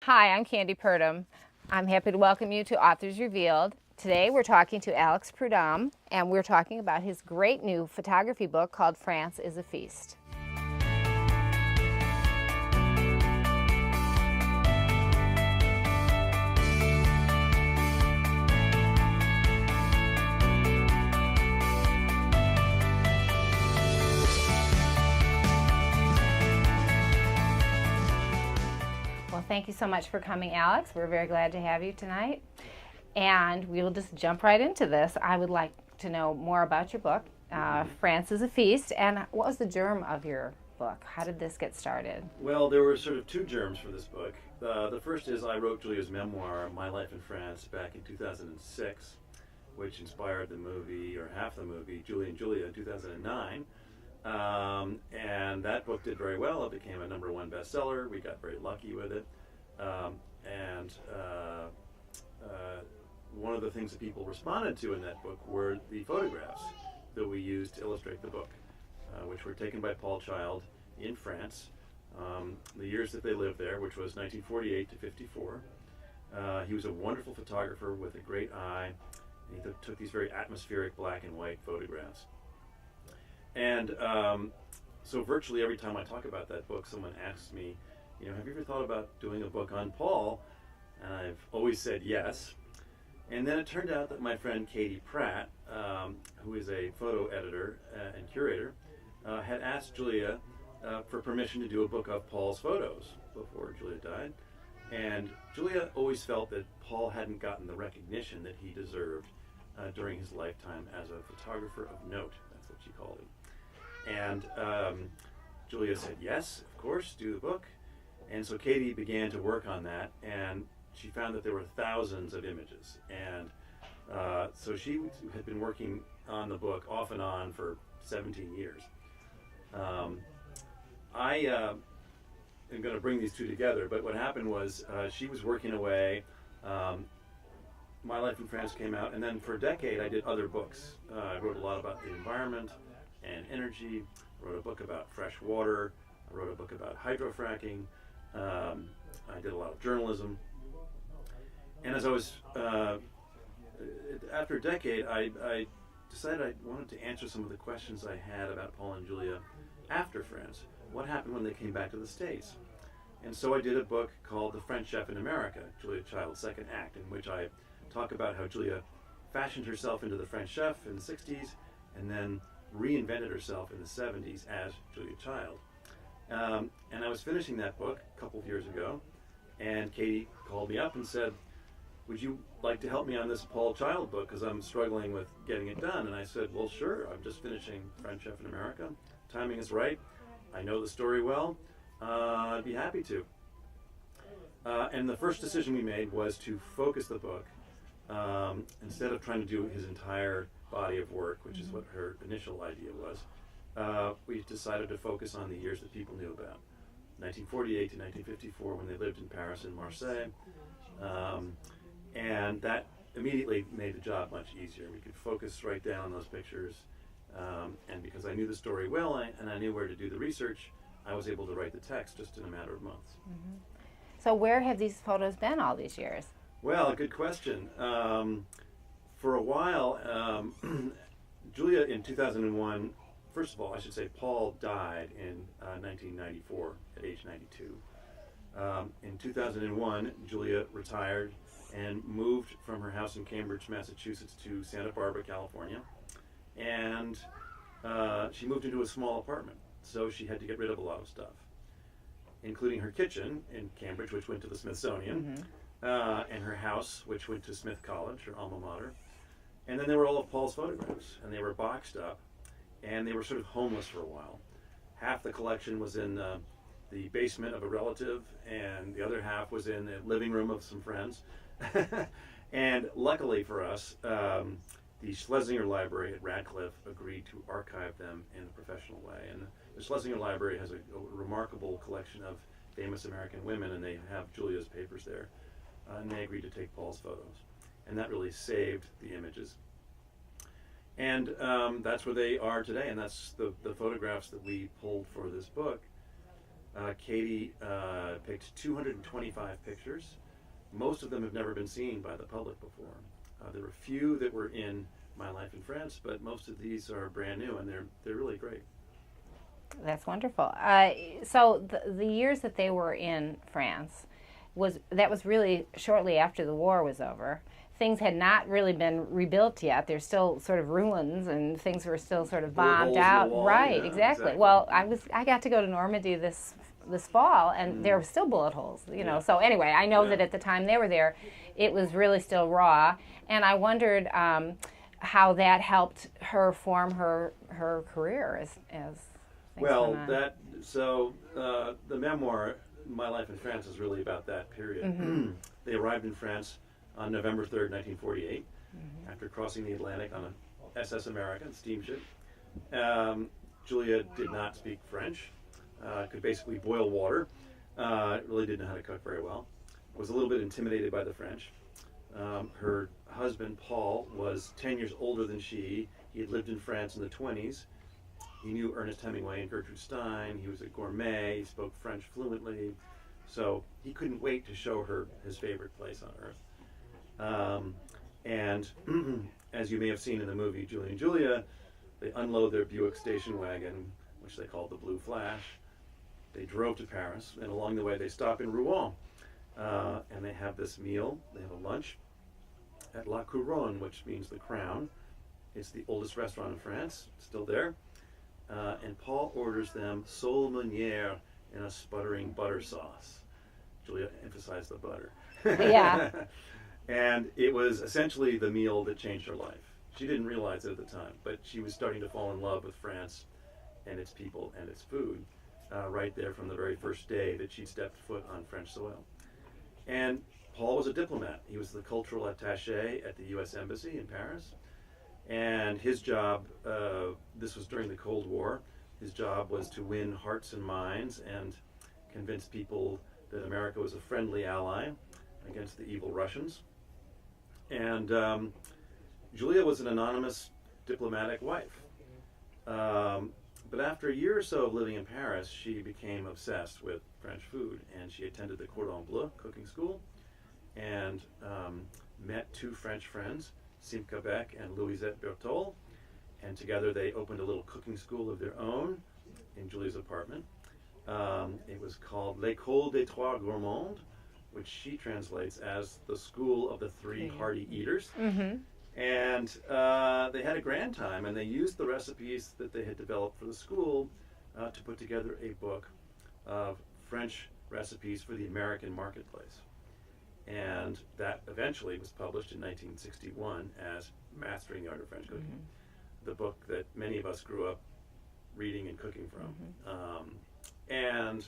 Hi, I'm Candace Purdom. I'm happy to welcome you to Authors Revealed. Today we're talking to Alex Prud'homme, and we're talking about his great new photography book called France is a Feast. Well, thank you so much for coming, Alex. We're very glad to have you tonight. And we will just jump right into this. I would like to know more about your book, France is a Feast, and what was the germ of your book? How did this get started? Well, there were sort of two germs for this book. The first is I wrote Julia's memoir, My Life in France, back in 2006, which inspired the movie, or half the movie, Julie and Julia in 2009. And that book did very well. It became a #1 bestseller. We got very lucky with it. One of the things that people responded to in that book were the photographs that we used to illustrate the book, which were taken by Paul Child in France, the years that they lived there, which was 1948 to 54. He was a wonderful photographer with a great eye. He took these very atmospheric black and white photographs. And so virtually every time I talk about that book, someone asks me, have you ever thought about doing a book on Paul? And I've always said yes. And then it turned out that my friend Katie Pratt, who is a photo editor and curator, had asked Julia for permission to do a book of Paul's photos before Julia died. And Julia always felt that Paul hadn't gotten the recognition that he deserved during his lifetime as a photographer of note. That's what she called him. And Julia said, yes, of course, do the book. And so Katie began to work on that, and she found that there were thousands of images. And so she had been working on the book off and on for 17 years. I am going to bring these two together, but what happened was she was working away. My Life in France came out, and then for a decade I did other books. I wrote a lot about the environment and energy. I wrote a book about fresh water. I wrote a book about hydrofracking. I did a lot of journalism. And as I was, after a decade, I decided I wanted to answer some of the questions I had about Paul and Julia after France. What happened when they came back to the States? And so I did a book called The French Chef in America, Julia Child's second act, in which I talk about how Julia fashioned herself into the French chef in the 60s and then reinvented herself in the 70s as Julia Child. And I was finishing that book a couple of years ago, and Katie called me up and said, would you like to help me on this Paul Child book, because I'm struggling with getting it done? And I said, well, sure, I'm just finishing French Chef in America. Timing is right. I know the story well. I'd be happy to. And the first decision we made was to focus the book, instead of trying to do his entire body of work, which is what her initial idea was. We decided to focus on the years that people knew about, 1948 to 1954, when they lived in Paris and Marseille. And that immediately made the job much easier. We could focus right down on those pictures. And because I knew the story well and I knew where to do the research, I was able to write the text just in a matter of months. Mm-hmm. So where have these photos been all these years? Well, good question. For a while, Julia in 2001, first of all, I should say Paul died in 1994 at age 92. In 2001, Julia retired and moved from her house in Cambridge, Massachusetts to Santa Barbara, California. And she moved into a small apartment, so she had to get rid of a lot of stuff, including her kitchen in Cambridge, which went to the Smithsonian, and her house, which went to Smith College, her alma mater. And then there were all of Paul's photographs, and they were boxed up, and they were sort of homeless for a while. Half the collection was in the basement of a relative, and the other half was in the living room of some friends. And luckily for us, the Schlesinger Library at Radcliffe agreed to archive them in a professional way. And the Schlesinger Library has a remarkable collection of famous American women, and they have Julia's papers there. And they agreed to take Paul's photos. And that really saved the images. And that's where they are today, and that's the photographs that we pulled for this book. Katie picked 225 pictures. Most of them have never been seen by the public before. There were a few that were in My Life in France, but most of these are brand new, and they're really great. That's wonderful. So the years that they were in France was really shortly after the war was over. Things had not really been rebuilt yet. There's still sort of ruins, and things were still sort of bombed out. Wall, right, yeah, exactly. Well, I got to go to Normandy this fall, and there were still bullet holes. You know. So anyway, I know that at the time they were there, it was really still raw, and I wondered how that helped her form her career as well, the memoir, My Life in France, is really about that period. Mm-hmm. They arrived in France on November 3rd, 1948, after crossing the Atlantic on an SS American steamship. Julia did not speak French, could basically boil water, really didn't know how to cook very well, was a little bit intimidated by the French. Her husband, Paul, was 10 years older than she. He had lived in France in the 20s. He knew Ernest Hemingway and Gertrude Stein. He was a gourmet. He spoke French fluently. So he couldn't wait to show her his favorite place on earth. And as you may have seen in the movie Julie and Julia, they unload their Buick station wagon, which they called the Blue Flash. They drove to Paris, and along the way they stop in Rouen. And they have this meal. They have a lunch at La Couronne, which means the crown. It's the oldest restaurant in France, still there. And Paul orders them sole meunière in a sputtering butter sauce. Julia emphasized the butter. Yeah. And it was essentially the meal that changed her life. She didn't realize it at the time, but she was starting to fall in love with France and its people and its food right there from the very first day that she stepped foot on French soil. And Paul was a diplomat. He was the cultural attaché at the U.S. Embassy in Paris. And his job, this was during the Cold War, his job was to win hearts and minds and convince people that America was a friendly ally against the evil Russians. And Julia was an anonymous diplomatic wife. But after a year or so of living in Paris, she became obsessed with French food, and she attended the Cordon Bleu cooking school and met two French friends, Simca Beck and Louisette Berthold, and together they opened a little cooking school of their own in Julia's apartment. It was called L'École des Trois Gourmands, which she translates as the School of the Three Hearty Eaters. Mm-hmm. And they had a grand time, and they used the recipes that they had developed for the school to put together a book of French recipes for the American marketplace. And that eventually was published in 1961 as Mastering the Art of French Cooking, the book that many of us grew up reading and cooking from. And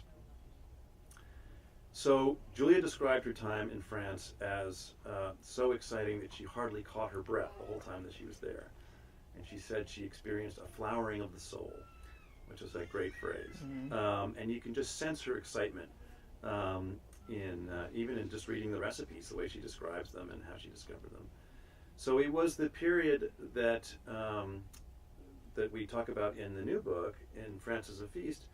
so Julia described her time in France as so exciting that she hardly caught her breath the whole time that she was there. And she said she experienced a flowering of the soul, which is a great phrase. And you can just sense her excitement even in just reading the recipes, the way she describes them and how she discovered them. So it was the period that that we talk about in the new book, in France as a Feast.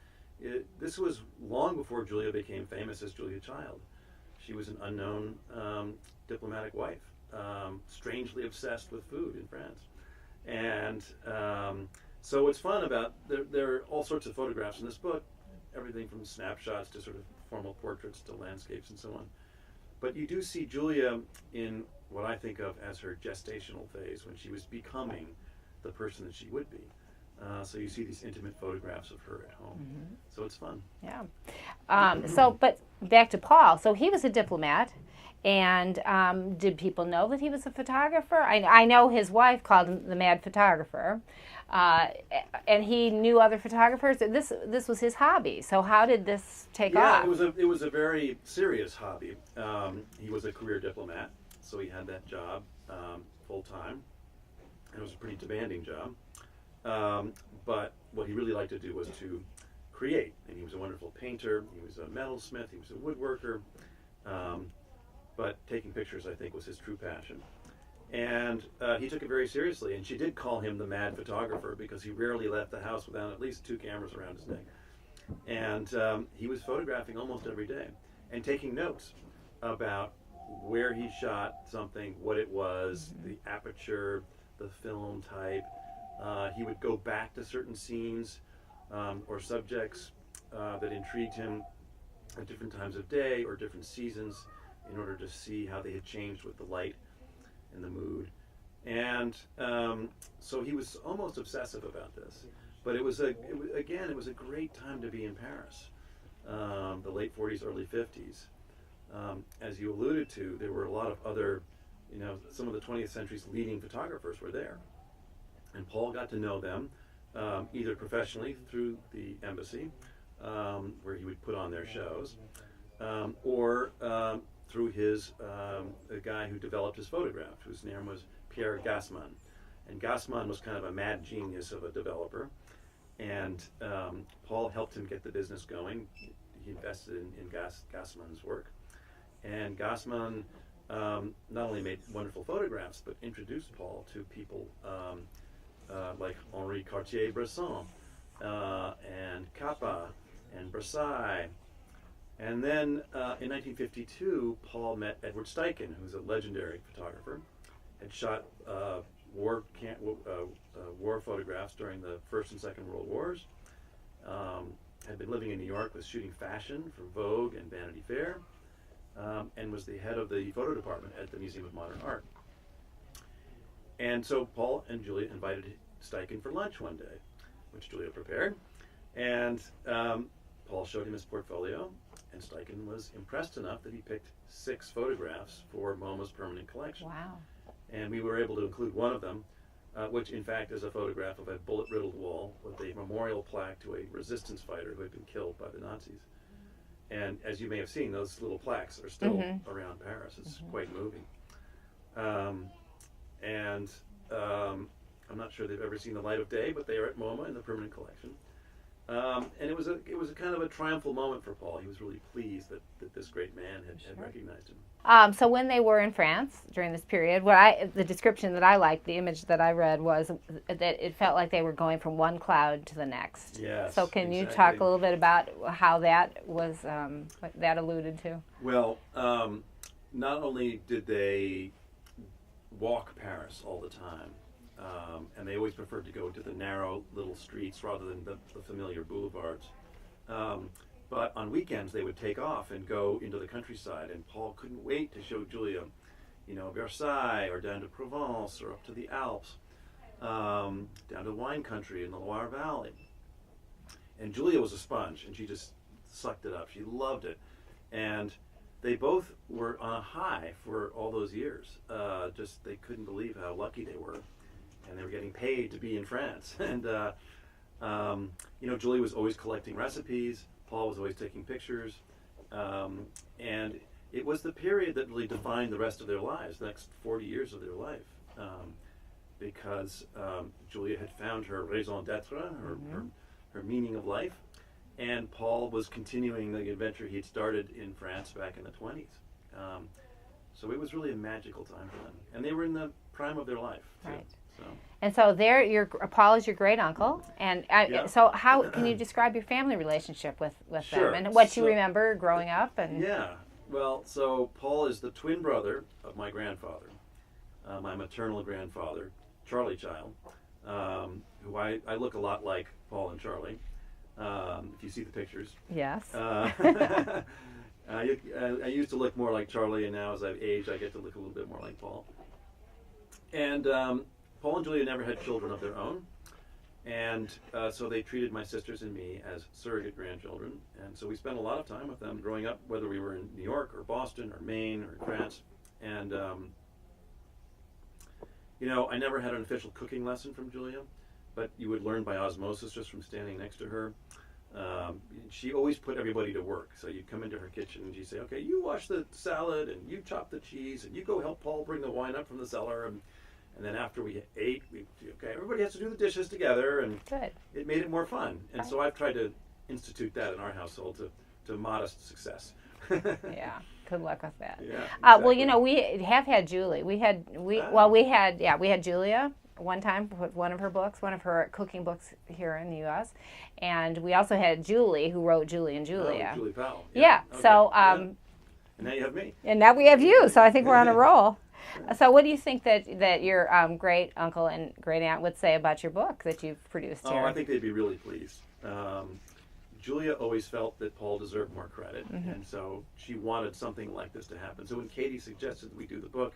This was long before Julia became famous as Julia Child. She was an unknown diplomatic wife, strangely obsessed with food in France. And so what's fun about, there are all sorts of photographs in this book, everything from snapshots to sort of formal portraits to landscapes and so on. But you do see Julia in what I think of as her gestational phase, when she was becoming the person that she would be. So you see these intimate photographs of her at home. So it's fun. Yeah. But back to Paul. So he was a diplomat, and did people know that he was a photographer? I know his wife called him the mad photographer, and he knew other photographers. This was his hobby. So how did this take off? Yeah, it was a very serious hobby. He was a career diplomat, so he had that job full time, and it was a pretty demanding job. But what he really liked to do was to create, and he was a wonderful painter, he was a metalsmith, he was a woodworker, but taking pictures, I think, was his true passion. And he took it very seriously, and she did call him the mad photographer because he rarely left the house without at least 2 cameras around his neck. And he was photographing almost every day and taking notes about where he shot something, what it was, the aperture, the film type. He would go back to certain scenes or subjects that intrigued him at different times of day or different seasons in order to see how they had changed with the light and the mood. And so he was almost obsessive about this. But it was a great time to be in Paris, the late 40s, early 50s. As you alluded to, there were a lot of other, some of the 20th century's leading photographers were there. And Paul got to know them either professionally through the embassy, where he would put on their shows, or through the guy who developed his photograph, whose name was Pierre Gassman. And Gassman was kind of a mad genius of a developer. And Paul helped him get the business going. He invested in Gassman's work. And Gassman not only made wonderful photographs, but introduced Paul to people like Henri Cartier-Bresson and Capa and Brassai. And then in 1952, Paul met Edward Steichen, who's a legendary photographer, had shot war photographs during the First and Second World Wars, had been living in New York, was shooting fashion for Vogue and Vanity Fair, and was the head of the photo department at the Museum of Modern Art. And so Paul and Julia invited Steichen for lunch one day, which Julia prepared, and Paul showed him his portfolio, and Steichen was impressed enough that he picked 6 photographs for MoMA's permanent collection. Wow. And we were able to include one of them, which in fact is a photograph of a bullet-riddled wall with a memorial plaque to a resistance fighter who had been killed by the Nazis. And as you may have seen, those little plaques are still around Paris. It's quite moving. I'm not sure they've ever seen the light of day, but they are at MoMA in the permanent collection. And it was a kind of a triumphal moment for Paul. He was really pleased that this great man had recognized him. So when they were in France during this period, the description that I liked, the image that I read was that it felt like they were going from one cloud to the next. Yes. So can you talk a little bit about how that was, what that alluded to? Well, not only did they walk Paris all the time, and they always preferred to go to the narrow little streets rather than the familiar boulevards. But on weekends they would take off and go into the countryside, and Paul couldn't wait to show Julia, Versailles or down to Provence or up to the Alps, down to wine country in the Loire Valley. And Julia was a sponge, and she just sucked it up. She loved it. And they both were on a high for all those years. They couldn't believe how lucky they were. And they were getting paid to be in France. And, Julia was always collecting recipes. Paul was always taking pictures. And it was the period that really defined the rest of their lives, the next 40 years of their life. Because Julia had found her raison d'etre, her meaning of life. And Paul was continuing the adventure he had started in France back in the 20s. So it was really a magical time for them. And they were in the prime of their life, too. Right. So. And so Paul is your great uncle, and so how can you describe your family relationship with Sure. them and what you remember growing up? And yeah, well, so Paul is the twin brother of my grandfather, my maternal grandfather, Charlie Child, who I look a lot like Paul and Charlie. If you see the pictures. Yes. I used to look more like Charlie, and now as I've aged, I get to look a little bit more like Paul. And Paul and Julia never had children of their own, and so they treated my sisters and me as surrogate grandchildren, and so we spent a lot of time with them growing up, whether we were in New York or Boston or Maine or France. And I never had an official cooking lesson from Julia, but you would learn by osmosis just from standing next to her. She always put everybody to work. So you'd come into her kitchen and she'd say, okay, you wash the salad and you chop the cheese and you go help Paul bring the wine up from the cellar. And then after we ate, everybody has to do the dishes together, and Good. It made it more fun. And so I've tried to institute that in our household to modest success. Yeah. Good luck with that. Yeah, exactly. We have had Julie. We had Julia, one time with one of her books, one of her cooking books here in the U.S. And we also had Julie, who wrote Julie and Julia. Oh, Julie Powell. Yeah. Okay. So, And now you have me. and now we have you. So I think we're on a roll. So what do you think that your great uncle and great aunt would say about your book that you've produced here? Oh, I think they'd be really pleased. Julia always felt that Paul deserved more credit, and so she wanted something like this to happen. So when Katie suggested that we do the book,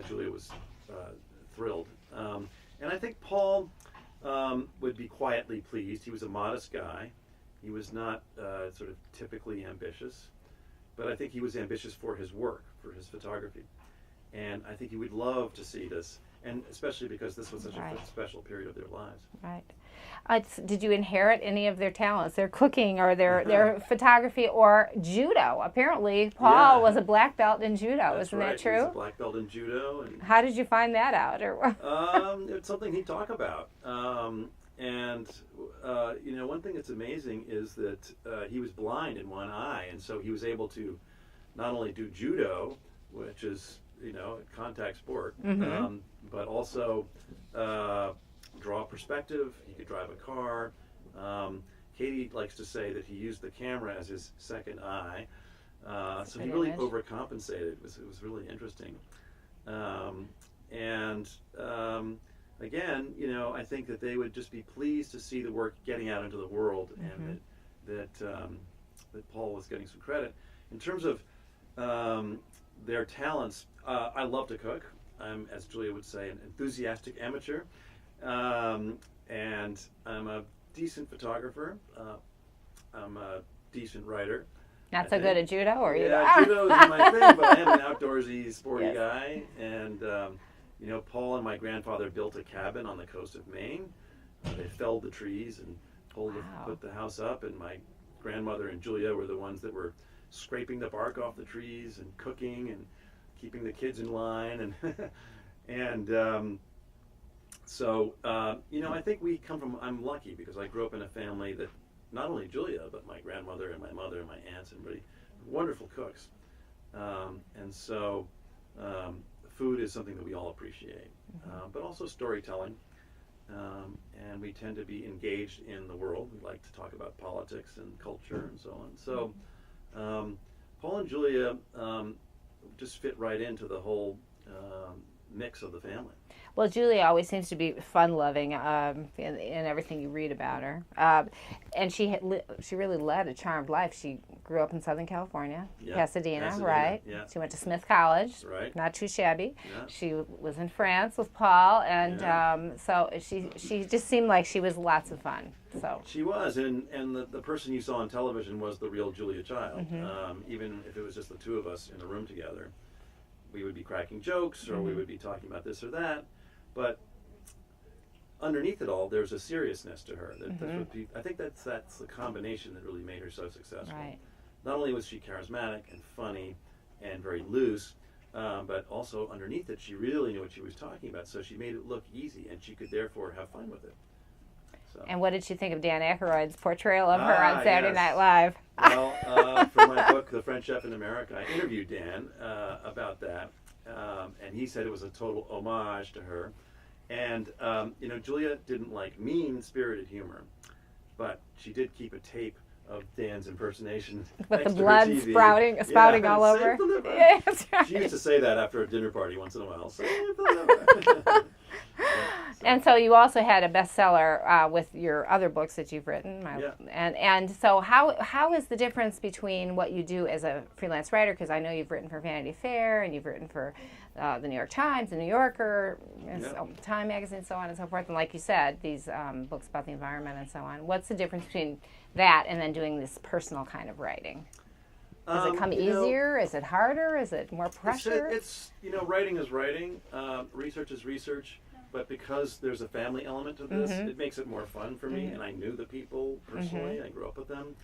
Julia was thrilled. And I think Paul would be quietly pleased. He was a modest guy. He was not sort of typically ambitious, but I think he was ambitious for his work, for his photography. And I think he would love to see this, and especially because this was such a special period of their lives. Right. Did you inherit any of their talents, their cooking or their photography or judo? Apparently, Paul was a black belt in judo. Isn't that true? He's a black belt in judo. And how did you find that out? It's something he'd talk about. One thing that's amazing is that he was blind in one eye, and so he was able to not only do judo, which is a contact sport, but also draw perspective. He could drive a car. Katie likes to say that he used the camera as his second eye. So he really overcompensated. It was really interesting. Again, I think that they would just be pleased to see the work getting out into the world, and that Paul was getting some credit. In terms of their talents, I love to cook. I'm, as Julia would say, an enthusiastic amateur. And I'm a decent photographer. I'm a decent writer. Not so good at judo, or judo is my thing, but I am an outdoorsy, sporty guy. And Paul and my grandfather built a cabin on the coast of Maine. They felled the trees and put the house up, and my grandmother and Julia were the ones that were scraping the bark off the trees and cooking and keeping the kids in line, and so I think we come from. I'm lucky because I grew up in a family that not only Julia, but my grandmother and my mother and my aunts and really wonderful cooks, and so food is something that we all appreciate, but also storytelling, and we tend to be engaged in the world. We like to talk about politics and culture and so on. So Paul and Julia just fit right into the whole mix of the family. Well, Julia always seems to be fun-loving in everything you read about her, and she really led a charmed life. She grew up in Southern California, Pasadena, right? Yeah. She went to Smith College, right? Not too shabby. Yeah. She was in France with Paul, and so she just seemed like she was lots of fun. So she was, and the person you saw on television was the real Julia Child. Even if it was just the two of us in a room together, we would be cracking jokes, or we would be talking about this or that. But underneath it all, there's a seriousness to her. I think that's the combination that really made her so successful. Right. Not only was she charismatic and funny and very loose, but also underneath it, she really knew what she was talking about. So she made it look easy, and she could therefore have fun with it. So. And what did she think of Dan Aykroyd's portrayal of her on Saturday Night Live? Well, for my book, The French Chef in America, I interviewed Dan about that, and he said it was a total homage to her. And, Julia didn't like mean-spirited humor, but she did keep a tape of Dan's impersonation. With the blood spouting all over. Yeah, that's right. She used to say that after a dinner party once in a while. Save the liver. And so you also had a bestseller with your other books that you've written. And so how is the difference between what you do as a freelance writer, because I know you've written for Vanity Fair and you've written for the New York Times, the New Yorker, Time Magazine, so on and so forth, and like you said, these books about the environment and so on. What's the difference between that and then doing this personal kind of writing? Does it come easier? Is it harder? Is it more pressure? It's writing is writing, research is research. But because there's a family element to this, it makes it more fun for me, and I knew the people personally. I grew up with them.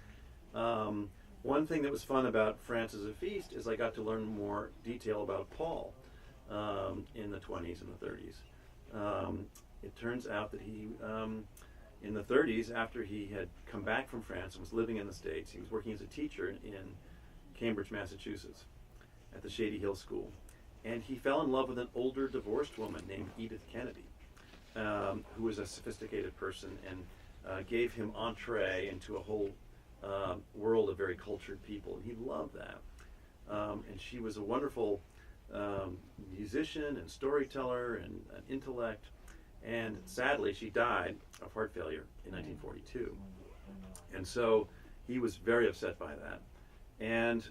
One thing that was fun about France is a Feast is I got to learn more detail about Paul in the 20s and the 30s. It turns out that he, in the 30s, after he had come back from France and was living in the States, he was working as a teacher in Cambridge, Massachusetts, at the Shady Hill School. And he fell in love with an older divorced woman named Edith Kennedy. who was a sophisticated person, and gave him entree into a whole world of very cultured people, and he loved that. And she was a wonderful musician and storyteller and an intellect, and sadly she died of heart failure in 1942. And so he was very upset by that. And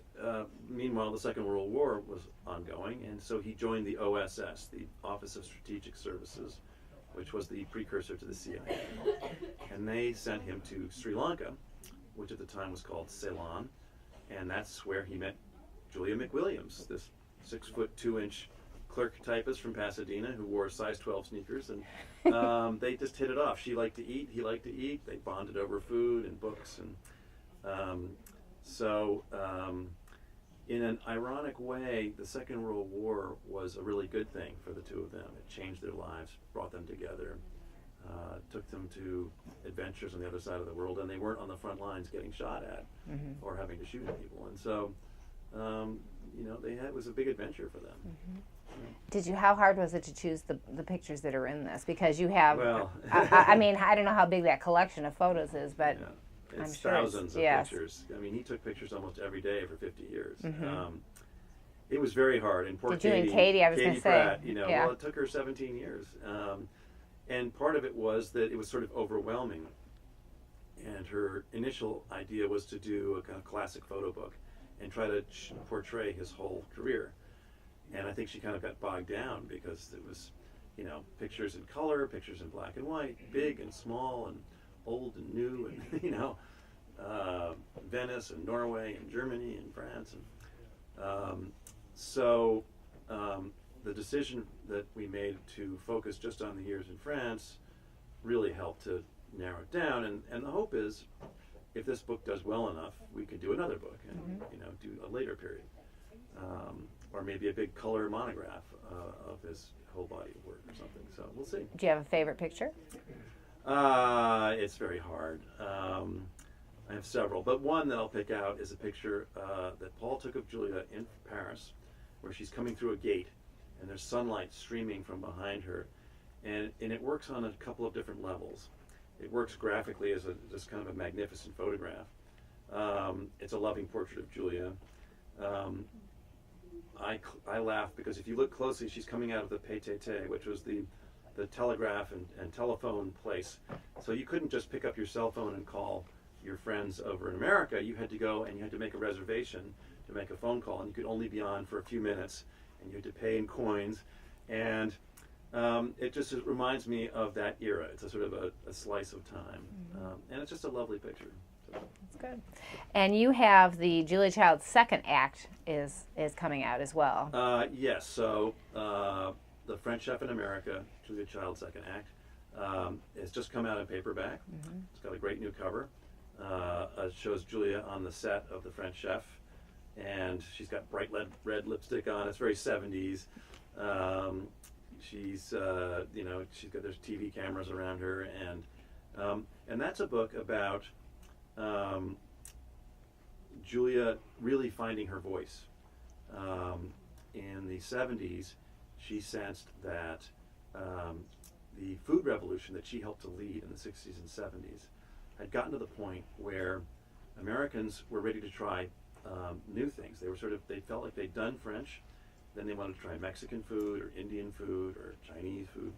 meanwhile, the Second World War was ongoing, and so he joined the OSS, the Office of Strategic Services, which was the precursor to the CIA. And they sent him to Sri Lanka, which at the time was called Ceylon, and that's where he met Julia McWilliams, this 6'2" clerk typist from Pasadena who wore size 12 sneakers, and they just hit it off. She liked to eat, he liked to eat. They bonded over food and books, and so in an ironic way, the Second World War was a really good thing for the two of them. It changed their lives, brought them together, took them to adventures on the other side of the world, and they weren't on the front lines getting shot at or having to shoot at people. And so, it was a big adventure for them. How hard was it to choose the pictures that are in this? Because you have, well, I mean, I don't know how big that collection of photos is, but yeah. I'm It's sure thousands of pictures. I mean, he took pictures almost every day for 50 years. It was very hard. And poor Did you and Katie, I was going to say. Pratt, well, it took her 17 years. And part of it was that it was sort of overwhelming. And her initial idea was to do a kind of classic photo book and try to portray his whole career. And I think she kind of got bogged down because it was, pictures in color, pictures in black and white, big and small and old and new, and Venice and Norway and Germany and France, and so the decision that we made to focus just on the years in France really helped to narrow it down. And the hope is, if this book does well enough, we could do another book and do a later period, or maybe a big color monograph of his whole body of work or something. So we'll see. Do you have a favorite picture? It's very hard. I have several, but one that I'll pick out is a picture that Paul took of Julia in Paris, where she's coming through a gate, and there's sunlight streaming from behind her, and it works on a couple of different levels. It works graphically as just kind of a magnificent photograph. It's a loving portrait of Julia. I laugh because if you look closely, she's coming out of the PTT, which was the telegraph and telephone place. So you couldn't just pick up your cell phone and call your friends over in America. You had to go and you had to make a reservation to make a phone call, and you could only be on for a few minutes, and you had to pay in coins. And it reminds me of that era. It's a sort of a slice of time. And it's just a lovely picture. So. That's good. And you have the Julia Child's second act is coming out as well. Yes. So The French Chef in America, Julia Child's second act, has just come out in paperback. It's got a great new cover. It shows Julia on the set of The French Chef, and she's got bright red lipstick on. It's very 70s. She's got there's TV cameras around her, and that's a book about Julia really finding her voice. In the 70s, she sensed that the food revolution that she helped to lead in the 60s and 70s had gotten to the point where Americans were ready to try new things. They felt like they'd done French, then they wanted to try Mexican food or Indian food or Chinese food.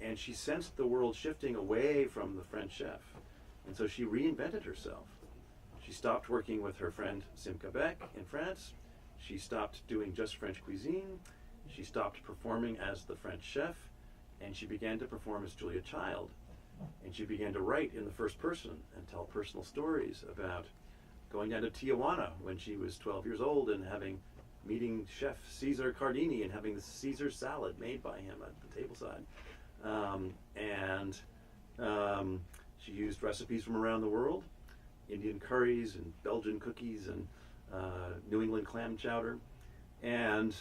And she sensed the world shifting away from the French chef. And so she reinvented herself. She stopped working with her friend Simca Beck in France. She stopped doing just French cuisine. She stopped performing as the French chef, and she began to perform as Julia Child. And she began to write in the first person and tell personal stories about going down to Tijuana when she was 12 years old and meeting Chef Cesar Cardini and having the Caesar salad made by him at the tableside. She used recipes from around the world, Indian curries and Belgian cookies and New England clam chowder, and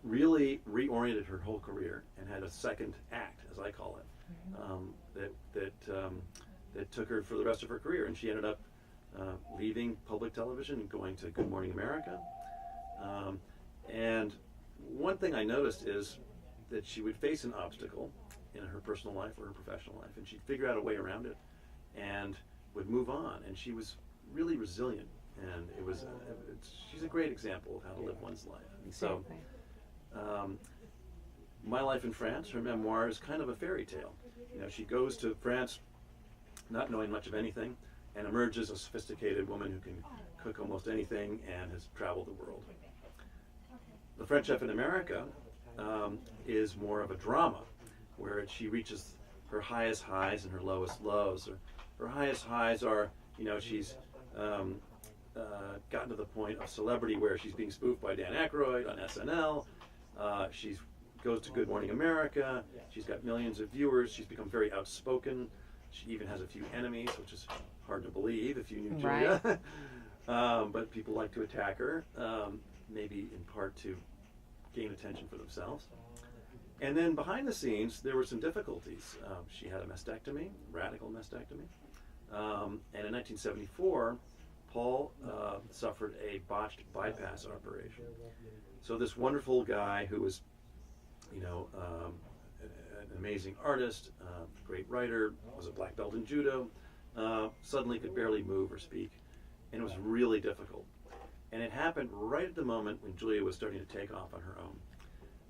really reoriented her whole career and had a second act, as I call it, that took her for the rest of her career. And she ended up leaving public television and going to Good Morning America. And one thing I noticed is that she would face an obstacle in her personal life or her professional life, and she'd figure out a way around it and would move on. And she was really resilient, and she's a great example of how to live one's life. And so My Life in France, her memoir, is kind of a fairy tale. You know, she goes to France not knowing much of anything and emerges a sophisticated woman who can cook almost anything and has traveled the world. The French Chef in America is more of a drama, where she reaches her highest highs and her lowest lows. Her highest highs are, you know, she's gotten to the point of celebrity where she's being spoofed by Dan Aykroyd on SNL. She goes to Good Morning America. She's got millions of viewers. She's become very outspoken. She even has a few enemies, which is hard to believe if you knew Julia. Right. But people like to attack her, maybe in part to gain attention for themselves. And then behind the scenes, there were some difficulties. She had a mastectomy, radical mastectomy. And in 1974, Paul suffered a botched bypass operation. So this wonderful guy who was, you know, an amazing artist, great writer, was a black belt in judo, suddenly could barely move or speak. And it was really difficult. And it happened right at the moment when Julia was starting to take off on her own.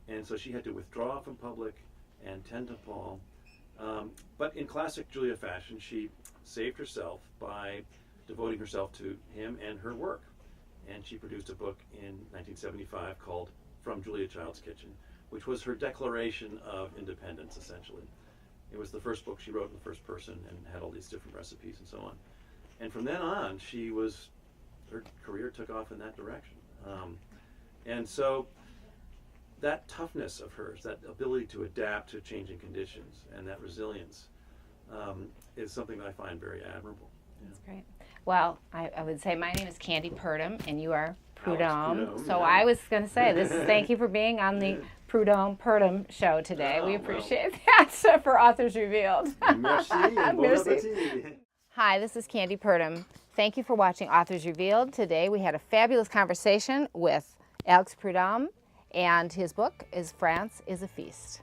And so she had to withdraw from public and tend to Paul. But in classic Julia fashion, she saved herself by devoting herself to him and her work. And she produced a book in 1975 called From Julia Child's Kitchen, which was her declaration of independence, essentially. It was the first book she wrote in the first person and had all these different recipes and so on. And from then on, her career took off in that direction. And so that toughness of hers, that ability to adapt to changing conditions and that resilience is something that I find very admirable. Yeah. That's great. Well, I would say my name is Candy Purdom, and you are Pru'homme. Pru'homme, So yeah. I was going to say, thank you for being on the Pru'homme show today. Oh, we well. appreciate that for Authors Revealed. Merci, and bon appétit. Hi, this is Candy Purdom. Thank you for watching Authors Revealed. Today we had a fabulous conversation with Alex Prud'homme, and his book is France is a Feast.